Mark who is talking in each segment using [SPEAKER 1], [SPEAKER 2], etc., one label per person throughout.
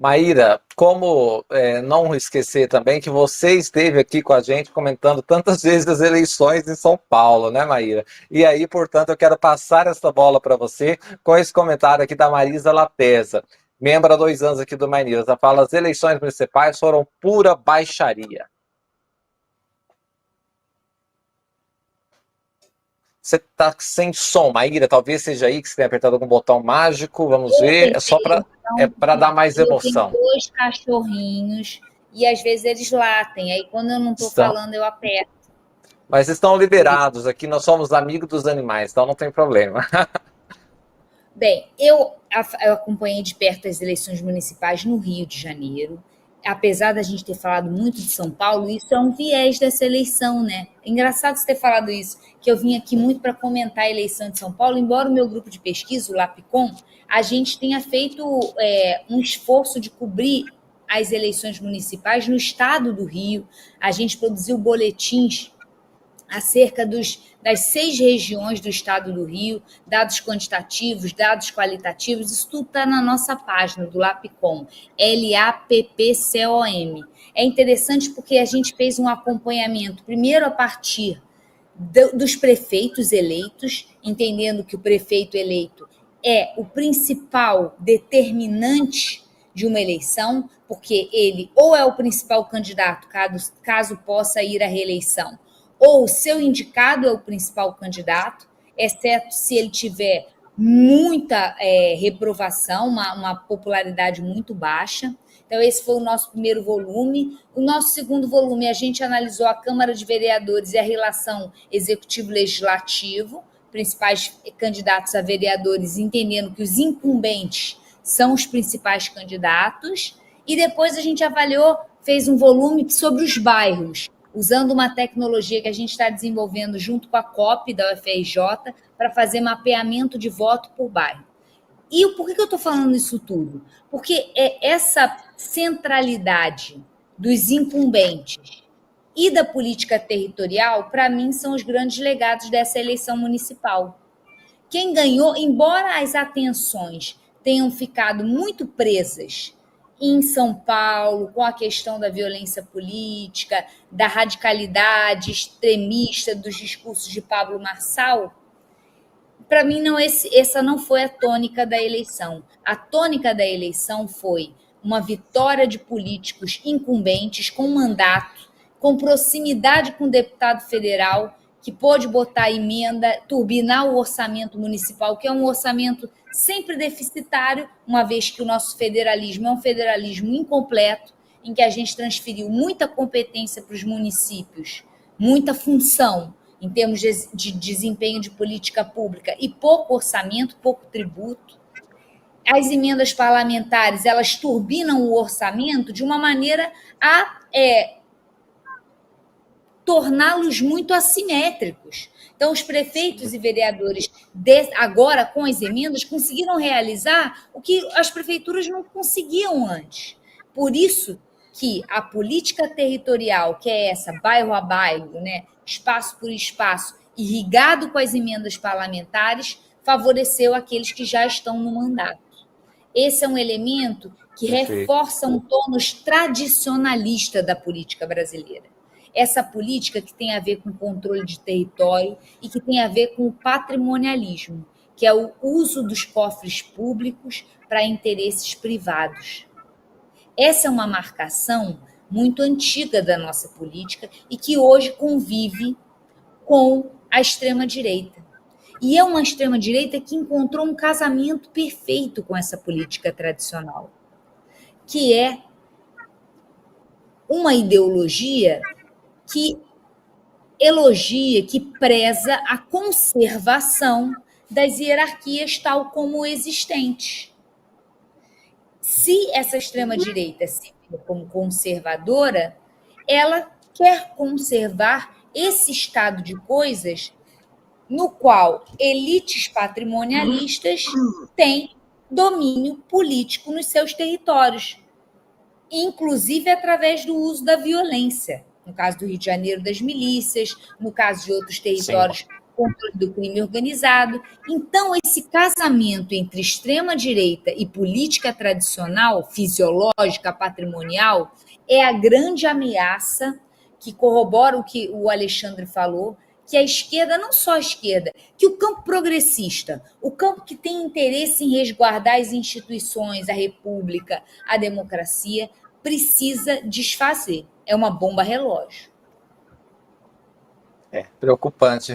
[SPEAKER 1] Maíra, como não esquecer também que você esteve aqui com a gente comentando tantas vezes as eleições em São Paulo, né, Maíra? E aí, portanto, eu quero passar essa bola para você com esse comentário aqui da Marisa Latesa, membro há 2 anos aqui do Mais News. Ela fala: as eleições municipais foram pura baixaria. Você está sem som, Maíra, talvez seja aí que você tenha apertado algum botão mágico, vamos
[SPEAKER 2] Eu
[SPEAKER 1] ver, é só
[SPEAKER 2] apertei,
[SPEAKER 1] para dar mais
[SPEAKER 2] eu tenho
[SPEAKER 1] emoção.
[SPEAKER 2] 2 cachorrinhos e às vezes eles latem, aí quando eu não estou
[SPEAKER 1] Estão,
[SPEAKER 2] falando eu aperto,
[SPEAKER 1] mas estão
[SPEAKER 2] por isso.
[SPEAKER 1] liberados aqui, nós somos amigos dos animais, então não tem problema.
[SPEAKER 2] Bem, eu acompanhei de perto as eleições municipais no Rio de Janeiro. Apesar da gente ter falado muito de São Paulo, isso é um viés dessa eleição, né? É engraçado você ter falado isso, que eu vim aqui muito para comentar a eleição de São Paulo, embora o meu grupo de pesquisa, o Lapicom, a gente tenha feito um esforço de cobrir as eleições municipais no estado do Rio. A gente produziu boletins acerca das 6 regiões do estado do Rio, dados quantitativos, dados qualitativos, isso tudo está na nossa página do Lapcom, Lappcom. É interessante porque a gente fez um acompanhamento, primeiro a partir dos prefeitos eleitos, entendendo que o prefeito eleito é o principal determinante de uma eleição, porque ele ou é o principal candidato, caso possa ir à reeleição, ou seu indicado é o principal candidato, exceto se ele tiver muita reprovação, uma popularidade muito baixa. Então, esse foi o nosso primeiro volume. O nosso segundo volume, a gente analisou a Câmara de Vereadores e a relação executivo-legislativo, principais candidatos a vereadores, entendendo que os incumbentes são os principais candidatos. E depois a gente avaliou, fez um volume sobre os bairros, usando uma tecnologia que a gente está desenvolvendo junto com a COP da UFRJ para fazer mapeamento de voto por bairro. E por que eu estou falando isso tudo? Porque é essa centralidade dos incumbentes e da política territorial, para mim, são os grandes legados dessa eleição municipal. Quem ganhou, embora as atenções tenham ficado muito presas em São Paulo, com a questão da violência política, da radicalidade extremista dos discursos de Pablo Marçal, para mim, essa não foi a tônica da eleição. A tônica da eleição foi uma vitória de políticos incumbentes, com mandato, com proximidade com o deputado federal, que pôde botar emenda, turbinar o orçamento municipal, que é um orçamento sempre deficitário, uma vez que o nosso federalismo é um federalismo incompleto, em que a gente transferiu muita competência para os municípios, muita função, em termos de desempenho de política pública, e pouco orçamento, pouco tributo. As emendas parlamentares, elas turbinam o orçamento de uma maneira a torná-los muito assimétricos. Então, os prefeitos e vereadores, agora com as emendas, conseguiram realizar o que as prefeituras não conseguiam antes. Por isso que a política territorial, que é essa, bairro a bairro, né, espaço por espaço, irrigado com as emendas parlamentares, favoreceu aqueles que já estão no mandato. Esse é um elemento que
[SPEAKER 1] Perfeito.
[SPEAKER 2] reforça um tônus tradicionalista da política brasileira. Essa política que tem a ver com controle de território e que tem a ver com o patrimonialismo, que é o uso dos cofres públicos para interesses privados. Essa é uma marcação muito antiga da nossa política e que hoje convive com a extrema-direita. E é uma extrema-direita que encontrou um casamento perfeito com essa política tradicional, que é uma ideologia que elogia, que preza a conservação das hierarquias tal como existentes. Se essa extrema-direita se vê como conservadora, ela quer conservar esse estado de coisas no qual elites patrimonialistas têm domínio político nos seus territórios, inclusive através do uso da violência. No caso do Rio de Janeiro, das milícias, no caso de outros territórios, controle do crime organizado. Então, esse casamento entre extrema-direita e política tradicional, fisiológica, patrimonial, é a grande ameaça que corrobora o que o Alexandre falou, que a esquerda, não só a esquerda, que o campo progressista, o campo que tem interesse em resguardar as instituições, a república, a democracia, precisa desfazer. É uma bomba relógio.
[SPEAKER 1] É preocupante.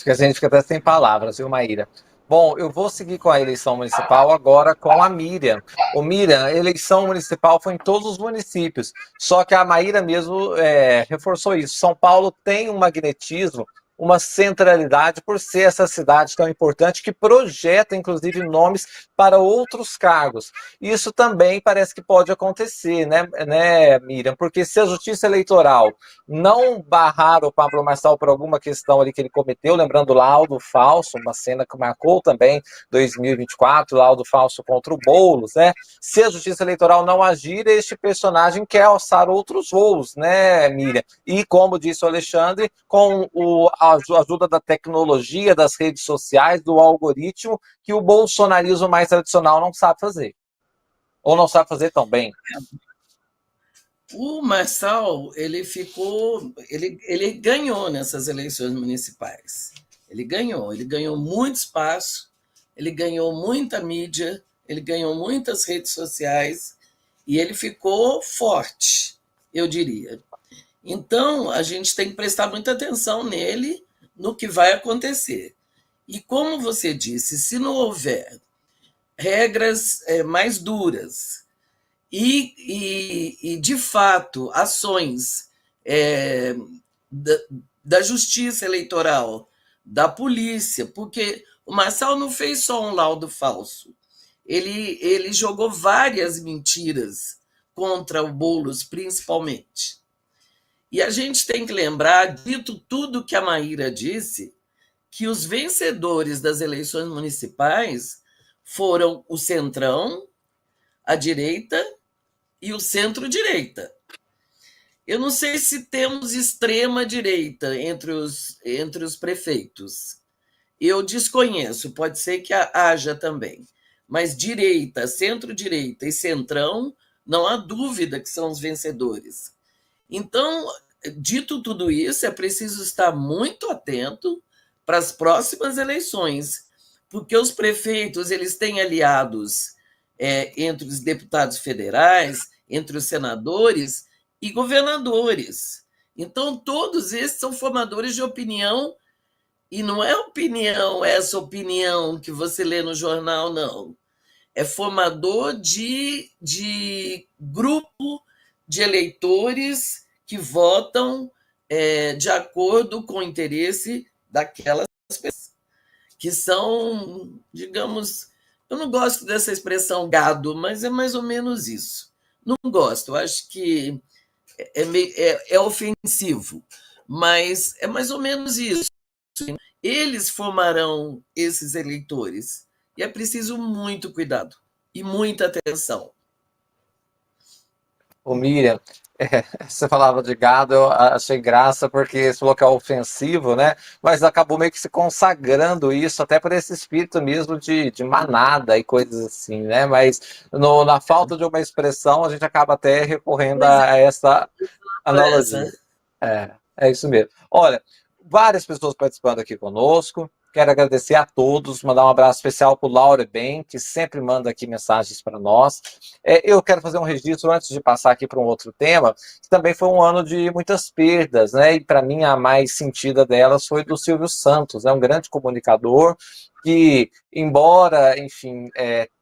[SPEAKER 1] A gente fica até sem palavras, viu, Maíra? Bom, eu vou seguir com a eleição municipal agora com a Miriam. O Miriam, a eleição municipal foi em todos os municípios, só que a Maíra mesmo reforçou isso. São Paulo tem um magnetismo, uma centralidade por ser essa cidade tão importante que projeta, inclusive, nomes para outros cargos. Isso também parece que pode acontecer, né, Miriam? Porque se a Justiça Eleitoral não barrar o Pablo Marçal por alguma questão ali que ele cometeu, lembrando o laudo falso, uma cena que marcou também 2024, laudo falso contra o Boulos, né? Se a Justiça Eleitoral não agir, este personagem quer alçar outros voos, né, Miriam? E como disse o Alexandre, com a ajuda da tecnologia, das redes sociais, do algoritmo, que o bolsonarismo mais tradicional não sabe fazer. Ou não sabe fazer tão bem.
[SPEAKER 3] O Marçal, ele ganhou nessas eleições municipais. Ele ganhou muito espaço, ele ganhou muita mídia, ele ganhou muitas redes sociais e ele ficou forte, eu diria. Então, a gente tem que prestar muita atenção nele, no que vai acontecer. E como você disse, se não houver regras mais duras e de fato, ações da justiça eleitoral, da polícia, porque o Marçal não fez só um laudo falso, ele jogou várias mentiras contra o Boulos, principalmente. E a gente tem que lembrar, dito tudo que a Maíra disse, que os vencedores das eleições municipais foram o Centrão, a direita e o centro-direita. Eu não sei se temos extrema-direita entre os prefeitos. Eu desconheço, pode ser que haja também. Mas direita, centro-direita e centrão, não há dúvida que são os vencedores. Então, dito tudo isso, é preciso estar muito atento para as próximas eleições, porque os prefeitos eles têm aliados entre os deputados federais, entre os senadores e governadores. Então, todos esses são formadores de opinião, e não é opinião, essa opinião que você lê no jornal, não. É formador de grupo de eleitores que votam de acordo com o interesse daquelas pessoas, que são, digamos, eu não gosto dessa expressão gado, mas é mais ou menos isso. Não gosto, acho que é ofensivo, mas é mais ou menos isso. Eles formarão esses eleitores, e é preciso muito cuidado e muita atenção.
[SPEAKER 1] Ô, Miriam, você falava de gado, eu achei graça porque você falou que é ofensivo, né? Mas acabou meio que se consagrando isso, até por esse espírito mesmo de manada e coisas assim, né? Mas na falta de uma expressão, a gente acaba até recorrendo a essa analogia. É isso mesmo. Olha, várias pessoas participando aqui conosco. Quero agradecer a todos, mandar um abraço especial para o Laura Ben, que sempre manda aqui mensagens para nós. Eu quero fazer um registro antes de passar aqui para um outro tema, que também foi um ano de muitas perdas, né? E para mim a mais sentida delas foi do Silvio Santos, um grande comunicador que, embora, enfim,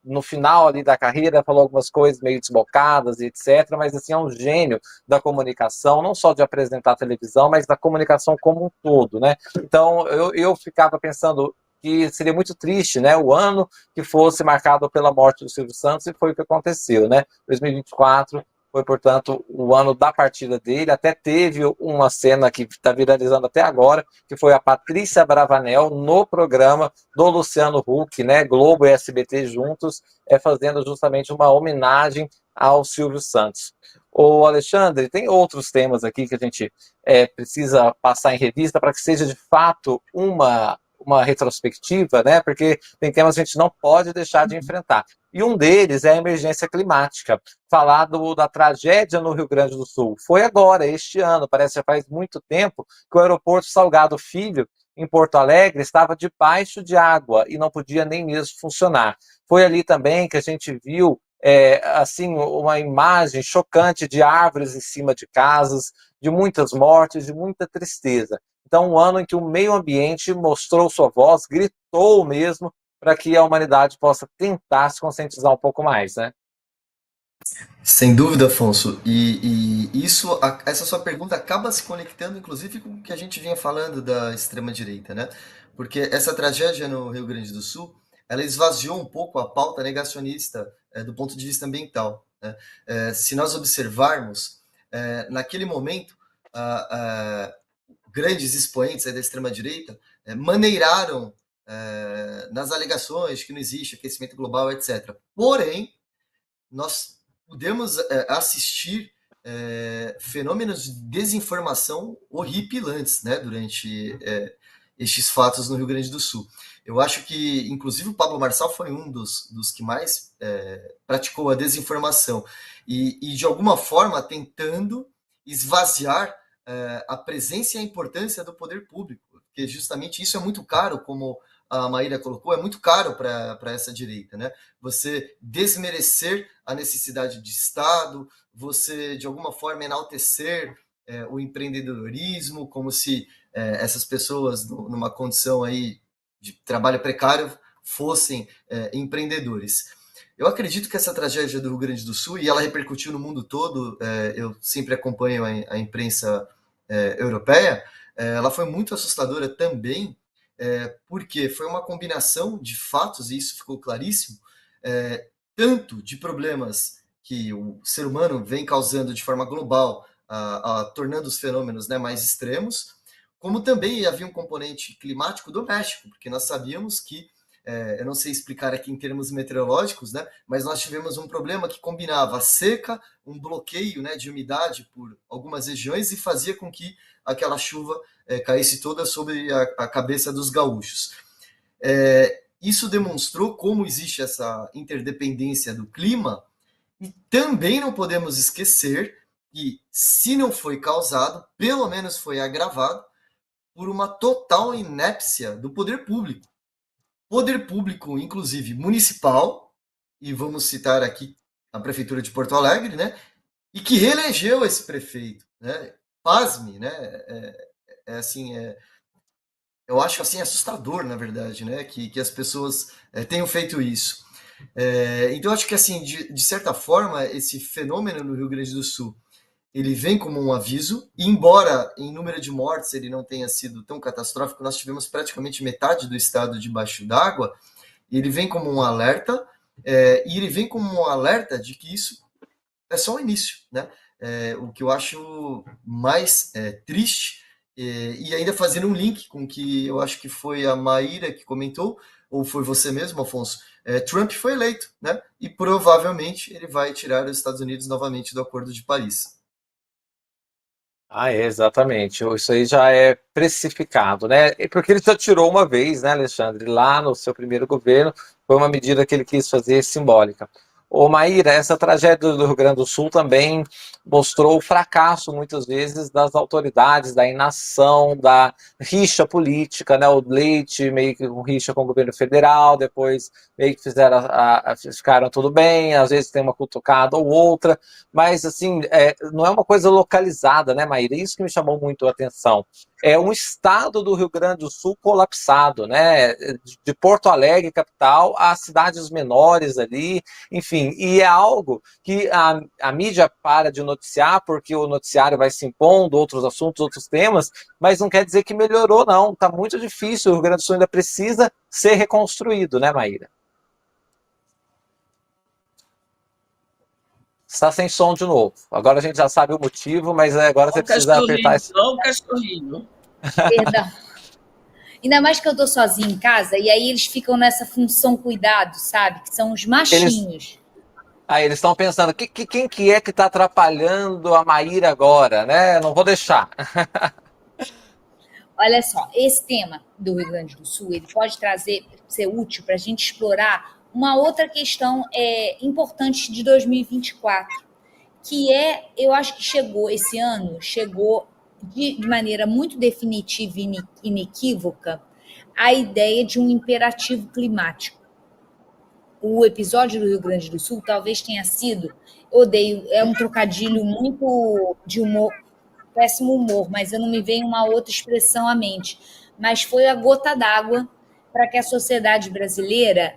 [SPEAKER 1] no final ali da carreira falou algumas coisas meio desbocadas e etc., mas assim, é um gênio da comunicação, não só de apresentar televisão, mas da comunicação como um todo, né? Então, eu ficava pensando que seria muito triste, né, o ano que fosse marcado pela morte do Silvio Santos, e foi o que aconteceu, né? 2024 foi, portanto, o ano da partida dele. Até teve uma cena que está viralizando até agora, que foi a Patrícia Bravanel no programa do Luciano Huck, né, Globo e SBT juntos, fazendo justamente uma homenagem ao Silvio Santos. Ô, Alexandre, tem outros temas aqui que a gente precisa passar em revista para que seja de fato uma retrospectiva, né? Porque tem temas que a gente não pode deixar de enfrentar. E um deles é a emergência climática. Falar da tragédia no Rio Grande do Sul. Foi agora, este ano, parece que já faz muito tempo, que o aeroporto Salgado Filho, em Porto Alegre, estava debaixo de água e não podia nem mesmo funcionar. Foi ali também que a gente viu assim, uma imagem chocante de árvores em cima de casas, de muitas mortes, de muita tristeza. Então, um ano em que o meio ambiente mostrou sua voz, gritou mesmo, para que a humanidade possa tentar se conscientizar um pouco mais, né?
[SPEAKER 4] Sem dúvida, Afonso. Essa sua pergunta acaba se conectando, inclusive, com o que a gente vinha falando da extrema-direita, né? Porque essa tragédia no Rio Grande do Sul, ela esvaziou um pouco a pauta negacionista do ponto de vista ambiental, né? Se nós observarmos, naquele momento, grandes expoentes da extrema-direita maneiraram nas alegações que não existe aquecimento global, etc. Porém, nós podemos assistir fenômenos de desinformação horripilantes, né, durante estes fatos no Rio Grande do Sul. Eu acho que, inclusive, o Pablo Marçal foi um dos que mais praticou a desinformação e, de alguma forma, tentando esvaziar a presença e a importância do poder público, porque justamente isso é muito caro, como a Maíra colocou, é muito caro para essa direita, né? Você desmerecer a necessidade de Estado, você, de alguma forma, enaltecer o empreendedorismo, como se essas pessoas, numa condição aí de trabalho precário, fossem empreendedores. Eu acredito que essa tragédia do Rio Grande do Sul, e ela repercutiu no mundo todo, eu sempre acompanho a imprensa europeia, ela foi muito assustadora também, porque foi uma combinação de fatos, e isso ficou claríssimo, tanto de problemas que o ser humano vem causando de forma global, tornando os fenômenos, né, mais extremos, como também havia um componente climático doméstico, porque nós sabíamos que, eu não sei explicar aqui em termos meteorológicos, né, mas nós tivemos um problema que combinava a seca, um bloqueio, né, de umidade por algumas regiões e fazia com que aquela chuva caísse toda sobre a cabeça dos gaúchos. Isso demonstrou como existe essa interdependência do clima, e também não podemos esquecer que, se não foi causado, pelo menos foi agravado por uma total inépcia do poder público. Poder público, inclusive municipal, e vamos citar aqui a Prefeitura de Porto Alegre, né, e que reelegeu esse prefeito, né? Pasme, né? Eu acho assim assustador, na verdade, né, que as pessoas tenham feito isso. Então, acho que, assim, de certa forma, esse fenômeno no Rio Grande do Sul, ele vem como um aviso, e embora em número de mortes ele não tenha sido tão catastrófico, nós tivemos praticamente metade do estado debaixo d'água, ele vem como um alerta, e ele vem como um alerta de que isso é só o início, né? O que eu acho mais triste, e ainda fazendo um link com o que eu acho que foi a Maíra que comentou, ou foi você mesmo, Afonso, Trump foi eleito, né? E provavelmente ele vai tirar os Estados Unidos novamente do Acordo de Paris.
[SPEAKER 1] Exatamente. Isso aí já é precificado, né? Porque ele já tirou uma vez, né, Alexandre? Lá no seu primeiro governo, foi uma medida que ele quis fazer simbólica. Ô, Maíra, essa tragédia do Rio Grande do Sul também mostrou o fracasso, muitas vezes, das autoridades, da inação, da rixa política, né? O Leite meio que com rixa com o governo federal, depois meio que ficaram tudo bem, às vezes tem uma cutucada ou outra, mas, assim, não é uma coisa localizada, né, Maíra? Isso que me chamou muito a atenção. É um estado do Rio Grande do Sul colapsado, né? De Porto Alegre, capital, a cidades menores ali, enfim, e é algo que a mídia para de noticiar, porque o noticiário vai se impondo, outros assuntos, outros temas, mas não quer dizer que melhorou, não. Está muito difícil, o Rio Grande do Sul ainda precisa ser reconstruído, né, Maíra? Está sem som de novo. Agora a gente já sabe o motivo, mas agora você precisa apertar esse...
[SPEAKER 3] Olha o cachorrinho.
[SPEAKER 2] Perdão. Ainda mais que eu tô sozinha em casa, e aí eles ficam nessa função cuidado, sabe? Que são os machinhos.
[SPEAKER 1] Aí eles estão pensando, quem que é que está atrapalhando a Maíra agora, né? Não vou deixar.
[SPEAKER 2] Olha só, esse tema do Rio Grande do Sul, ele pode ser útil para a gente explorar uma outra questão importante de 2024, que eu acho que esse ano, chegou de maneira muito definitiva e inequívoca a ideia de um imperativo climático. O episódio do Rio Grande do Sul talvez tenha sido, é um trocadilho muito de humor, péssimo humor, mas eu não me veio uma outra expressão à mente. Mas foi a gota d'água para que a sociedade brasileira,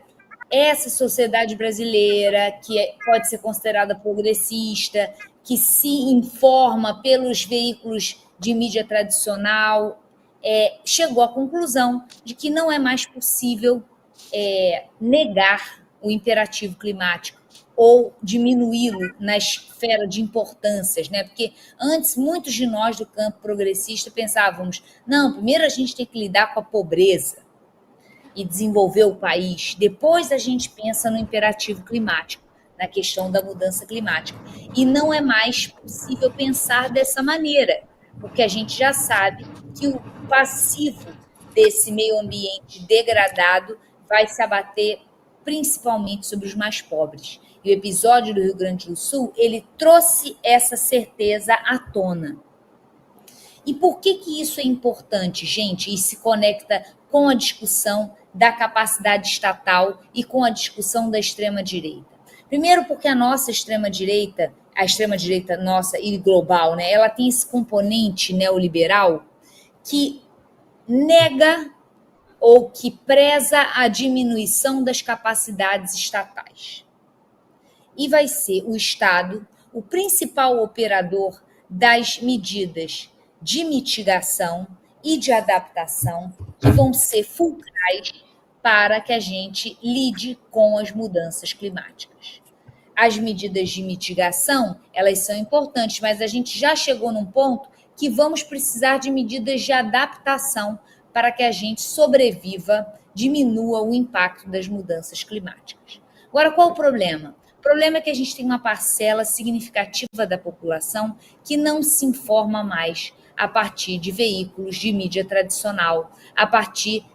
[SPEAKER 2] essa sociedade brasileira, que pode ser considerada progressista, que se informa pelos veículos de mídia tradicional, chegou à conclusão de que não é mais possível negar o imperativo climático ou diminuí-lo na esfera de importâncias, né? Porque antes muitos de nós do campo progressista pensávamos, não, primeiro a gente tem que lidar com a pobreza e desenvolver o país, depois a gente pensa no imperativo climático, na questão da mudança climática. E não é mais possível pensar dessa maneira, porque a gente já sabe que o passivo desse meio ambiente degradado vai se abater principalmente sobre os mais pobres. E o episódio do Rio Grande do Sul, ele trouxe essa certeza à tona. E por que isso é importante, gente? E se conecta com a discussão da capacidade estatal e com a discussão da extrema-direita. Primeiro porque a nossa extrema-direita, a extrema-direita nossa e global, né, ela tem esse componente neoliberal que nega ou que preza a diminuição das capacidades estatais. E vai ser o Estado o principal operador das medidas de mitigação e de adaptação que vão ser fulcrais para que a gente lide com as mudanças climáticas. As medidas de mitigação, elas são importantes, mas a gente já chegou num ponto que vamos precisar de medidas de adaptação para que a gente sobreviva, diminua o impacto das mudanças climáticas. Agora, qual o problema? O problema é que a gente tem uma parcela significativa da população que não se informa mais a partir de veículos de mídia tradicional, a partir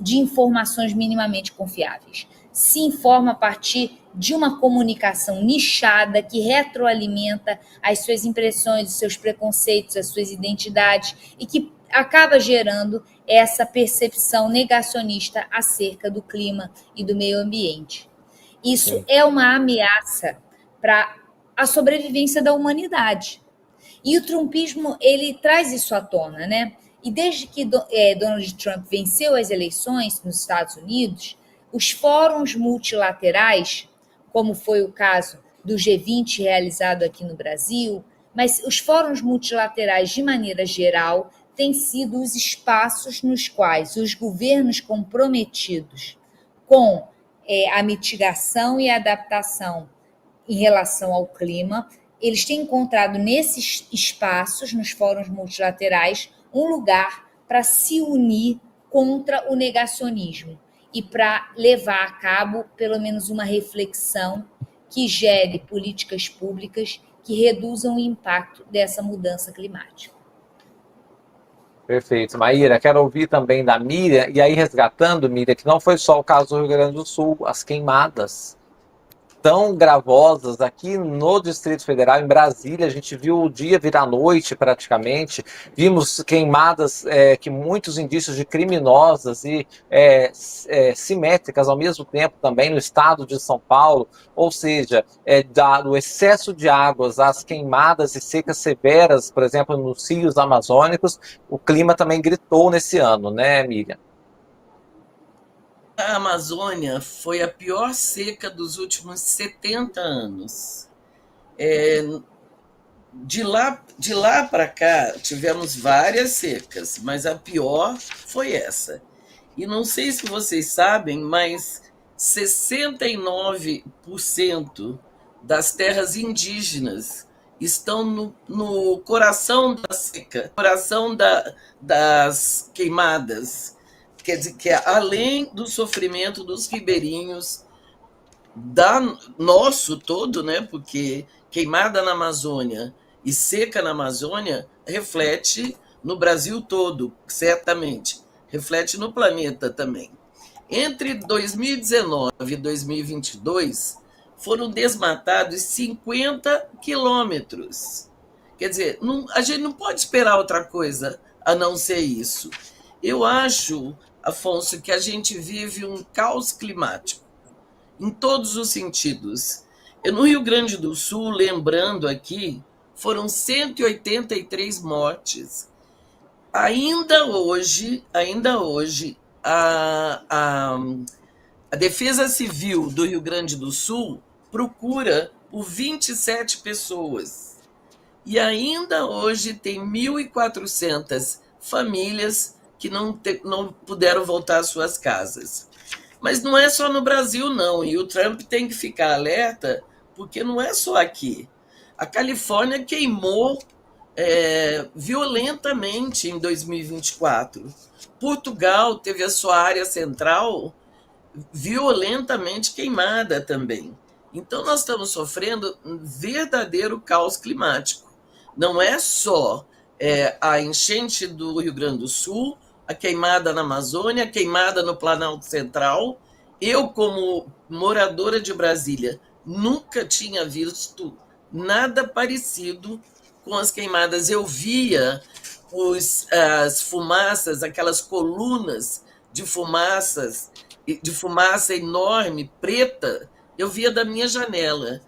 [SPEAKER 2] de informações minimamente confiáveis. Se informa a partir de uma comunicação nichada que retroalimenta as suas impressões, os seus preconceitos, as suas identidades e que acaba gerando essa percepção negacionista acerca do clima e do meio ambiente. Isso é uma ameaça para a sobrevivência da humanidade. E o trumpismo, ele traz isso à tona, né? E desde que Donald Trump venceu as eleições nos Estados Unidos, os fóruns multilaterais, como foi o caso do G20 realizado aqui no Brasil, mas os fóruns multilaterais, de maneira geral, têm sido os espaços nos quais os governos comprometidos com a mitigação e a adaptação em relação ao clima, eles têm encontrado nesses espaços, nos fóruns multilaterais, um lugar para se unir contra o negacionismo e para levar a cabo, pelo menos, uma reflexão que gere políticas públicas que reduzam o impacto dessa mudança climática.
[SPEAKER 1] Perfeito. Maíra, quero ouvir também da Miriam, e aí resgatando, Miriam, que não foi só o caso do Rio Grande do Sul, as queimadas tão gravosas aqui no Distrito Federal, em Brasília, a gente viu o dia virar noite praticamente, vimos queimadas que muitos indícios de criminosas e simétricas ao mesmo tempo também no estado de São Paulo, ou seja, do excesso de águas, as queimadas e secas severas, por exemplo, nos rios amazônicos, o clima também gritou nesse ano, né, Miriam?
[SPEAKER 3] A Amazônia foi a pior seca dos últimos 70 anos. De lá para cá, tivemos várias secas, mas a pior foi essa. E não sei se vocês sabem, mas 69% das terras indígenas estão no coração da seca, coração das queimadas. Quer dizer, que além do sofrimento dos ribeirinhos, nosso todo, né? Porque queimada na Amazônia e seca na Amazônia reflete no Brasil todo, certamente. Reflete no planeta também. Entre 2019 e 2022, foram desmatados 50 quilômetros. Quer dizer, a gente não pode esperar outra coisa a não ser isso. Eu acho, Afonso, que a gente vive um caos climático, em todos os sentidos. No Rio Grande do Sul, lembrando aqui, foram 183 mortes. Ainda hoje, a Defesa Civil do Rio Grande do Sul procura por 27 pessoas. E ainda hoje tem 1.400 famílias que não puderam voltar às suas casas. Mas não é só no Brasil, não. E o Trump tem que ficar alerta, porque não é só aqui. A Califórnia queimou violentamente em 2024. Portugal teve a sua área central violentamente queimada também. Então, nós estamos sofrendo um verdadeiro caos climático. Não é só a enchente do Rio Grande do Sul, a queimada na Amazônia, a queimada no Planalto Central. Eu, como moradora de Brasília, nunca tinha visto nada parecido com as queimadas. Eu via as fumaças, aquelas colunas de fumaça enorme, preta, eu via da minha janela,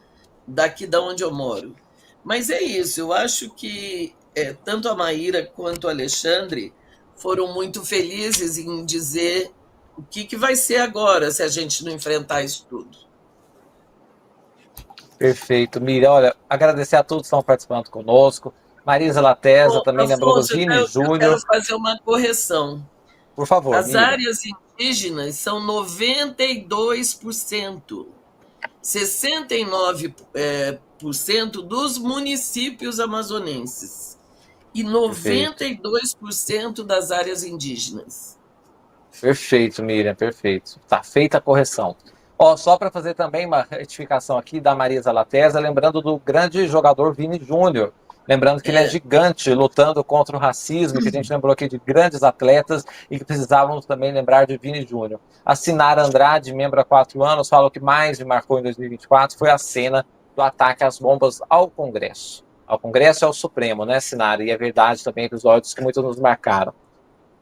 [SPEAKER 3] daqui da onde eu moro. Mas é isso, eu acho que tanto a Maíra quanto o Alexandre foram muito felizes em dizer o que vai ser agora se a gente não enfrentar isso tudo.
[SPEAKER 1] Perfeito, Miriam. Olha, agradecer a todos que estão participando conosco. Marisa Latesa também lembrou do Vini Júnior.
[SPEAKER 3] Eu quero fazer uma correção.
[SPEAKER 1] Por favor,
[SPEAKER 3] as
[SPEAKER 1] Miriam.
[SPEAKER 3] áreas indígenas são 92%. 69% dos municípios amazonenses e 92% das áreas indígenas.
[SPEAKER 1] Perfeito, Miriam, perfeito. Tá feita a correção. Só para fazer também uma retificação aqui da Marisa Latesa, lembrando do grande jogador Vini Júnior. Lembrando que ele é gigante, lutando contra o racismo, que a gente lembrou aqui de grandes atletas e que precisávamos também lembrar de Vini Júnior. A Sinara Andrade, membro há 4 anos, falou que mais me marcou em 2024 foi a cena do ataque às bombas ao Congresso. Ao Congresso é o Supremo, né, Sinara? E é verdade também, episódios que muitos nos marcaram.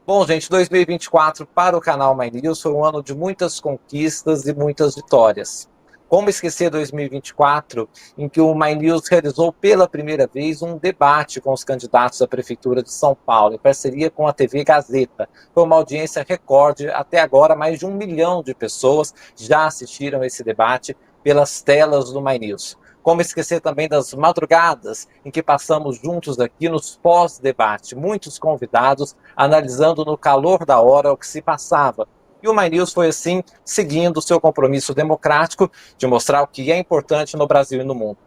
[SPEAKER 1] Bom, gente, 2024 para o canal My News foi um ano de muitas conquistas e muitas vitórias. Como esquecer 2024, em que o My News realizou pela primeira vez um debate com os candidatos à Prefeitura de São Paulo, em parceria com a TV Gazeta. Foi uma audiência recorde, até agora mais de 1 milhão de pessoas já assistiram esse debate pelas telas do My News. Como esquecer também das madrugadas em que passamos juntos aqui nos pós-debate, muitos convidados analisando no calor da hora o que se passava. E o My News foi assim, seguindo o seu compromisso democrático de mostrar o que é importante no Brasil e no mundo.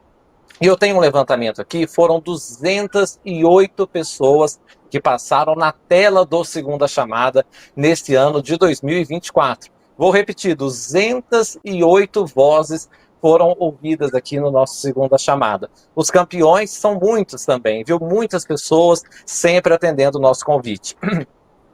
[SPEAKER 1] E eu tenho um levantamento aqui, foram 208 pessoas que passaram na tela do Segunda Chamada neste ano de 2024. Vou repetir, 208 vozes foram ouvidas aqui no nosso Segunda Chamada. Os campeões são muitos também, viu? Muitas pessoas sempre atendendo o nosso convite.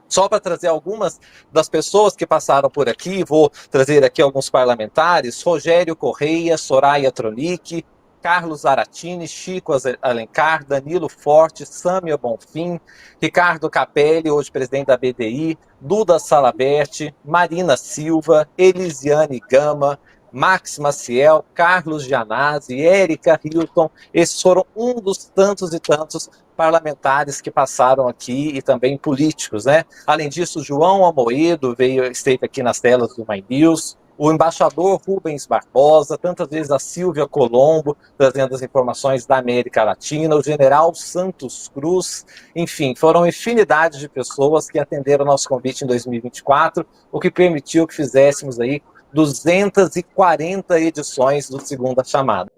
[SPEAKER 1] Só para trazer algumas das pessoas que passaram por aqui, vou trazer aqui alguns parlamentares: Rogério Correia, Soraya Tronic, Carlos Zaratini, Chico Alencar, Danilo Forte, Sâmia Bonfim, Ricardo Capelli, hoje presidente da BDI, Duda Salabert, Marina Silva, Elisiane Gama, Max Maciel, Carlos Gianazzi, Érica Hilton. Esses foram um dos tantos e tantos parlamentares que passaram aqui e também políticos, né? Além disso, João Amoedo esteve aqui nas telas do My News, o embaixador Rubens Barbosa, tantas vezes a Silvia Colombo, trazendo as informações da América Latina, o general Santos Cruz, enfim, foram infinidade de pessoas que atenderam o nosso convite em 2024, o que permitiu que fizéssemos aí 240 edições do Segunda Chamada.